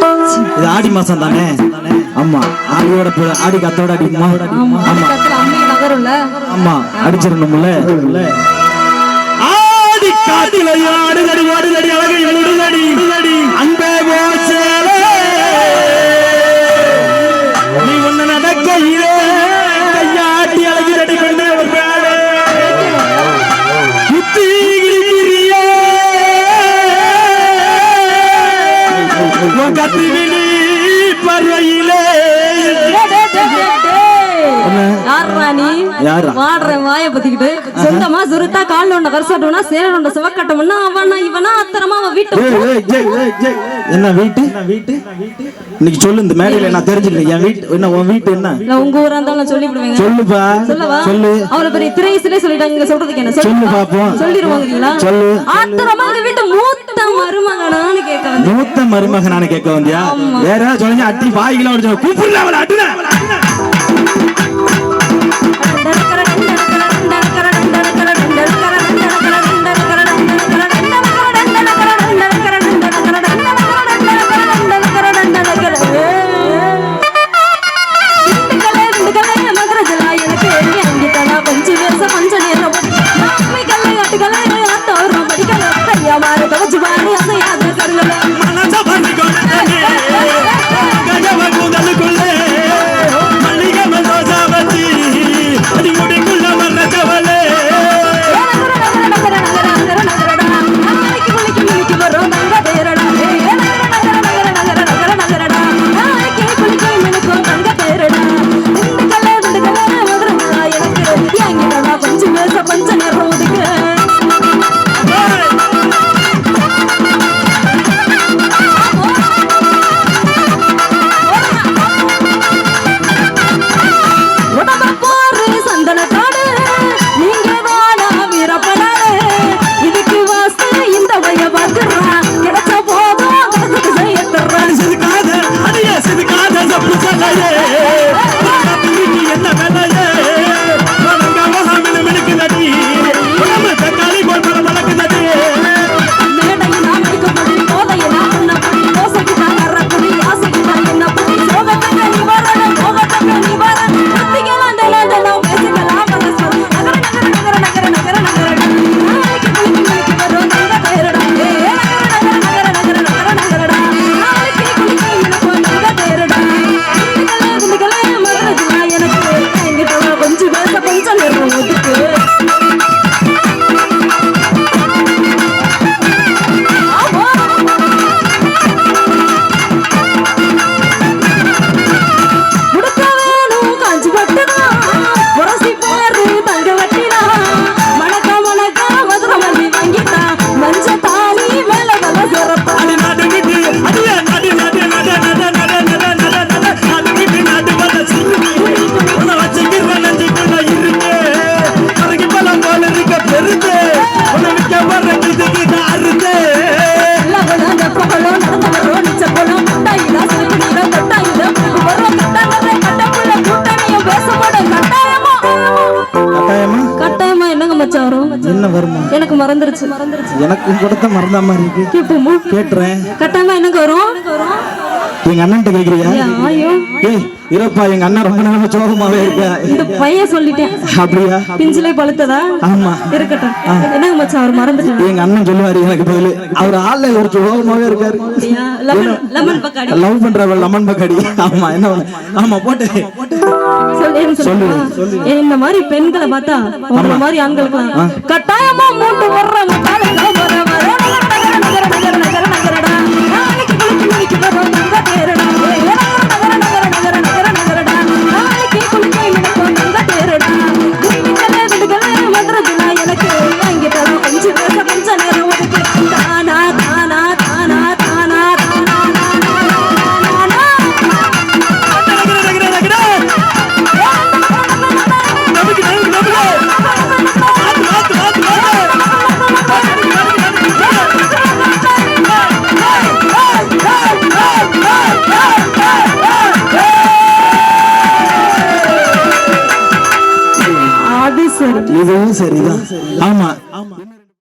இது ஆடி மாசம் தானே? ஆமா, ஆடியோட ஆடி கத்தோட அடிக்குமா? ஆமா, அடிச்சிடணும்ல. ஆடி காட்டில ஆடுதடி ஆடுதடி அழகை விடுதடி அன்பே போச்சேலே நீ ஒண்ணு நடக்கையிலே கையாட்டி அழகிறடி கொண்டே ஒரு மேலே புத்தி கிரியே கத்தி விழி பறவையிலே வாய பத்திக்கிட்டு சொந்தமா சுருட்டா கால்ல ஒண்ண கரசட்டோம்னா சேரண்ட சிவக்கட்டம்னா அவனா இவனா அத்தரமா அவன் வீட்டு என்ன வீட்டு இன்னைக்கு சொல்லு இந்த மேடையில நான் தெரிஞ்சுக்கிறேன். என் வீட்டு என்ன உன் வீட்டு என்ன உங்க ஊரா இருந்தாலும் சொல்லி விடுவேங்க. சொல்லுப்பா சொல்லு. அவள பெரிய திரைசிலே சொல்லிட்டாங்க. இங்க சொல்றதுக்கு என்ன சொல்லு பாப்போம். சொல்லிடுவாங்கங்களா? சொல்லு. அத்தரமா வீட்டு மூத்த மருமகனான்னு கேட்க வந்தேன். மூத்த மருமகனான்னு கேட்க வந்தியா? வேற சொல்லுங்க. அட்டி வாய்கள ஓடி கூப்பிடுற அவள அட்டுன என்ன வருமா? எனக்கு மறந்துருச்சு. எனக்கு கொடுத்த மறந்த மாதிரி இருக்கு. கேப்போமா? கேட்றேன். கட்டாயமா எனக்கு வரும். எங்க அண்ணன்ட்ட கேக்குறியா? ஐயோ ஏய் இருப்பா, எங்க அண்ணன் ரொம்ப நேரமா சோகமாவே இருக்க. இந்த பையன் சொல்லிட்டேன். அப்படியா? பிஞ்சிலே பழுத்ததா? ஆமா இருக்கட்டும். என்னங்க மச்சான் அவர் மறந்துட்டாரு. எங்க அண்ணன் சொல்லுவாரு எனக்கு பதில். அவர் ஆள்ல ஒரு சோகமாவே இருக்காரு. Lemon பக்காடி love பண்றவ lemon பக்காடி. ஆமா என்ன ஆமா போட்டு சொல்லு. இந்த மாதிரி பெண்களை பார்த்தா உங்கள மாதிரி ஆண்களுக்கு கட்டாயமா மூட்டு வர்றவங்க காலையில வரவங்க இதுவும் சரிதான். ஆமா